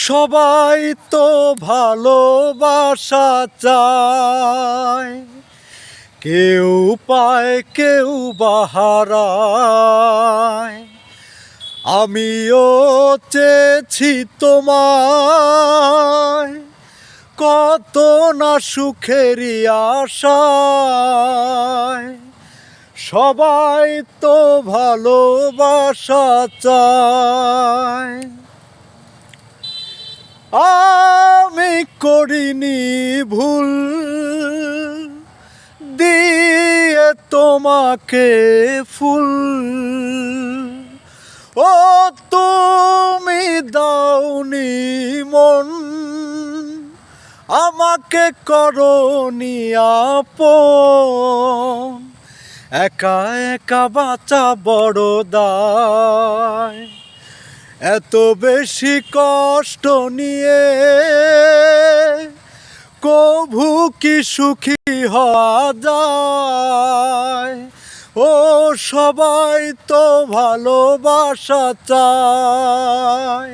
সবাই তো ভালোবাসা চায়, কেউ পায় কেউ বাহারায়। আমিও চেয়েছি তোমায়, কত না সুখেরই আশায়। সবাই তো ভালোবাসা চায়। আমি করিনি ভুল দিয়ে তোমাকে ফুল, ও তুমি দাওনি মন, আমাকে করনি আপন। একা একা বাঁচা বড় দায়, এত বেশি কষ্ট নিয়ে কভু কি সুখী হওয়া যায়? ও সবাই তো ভালোবাসা চায়।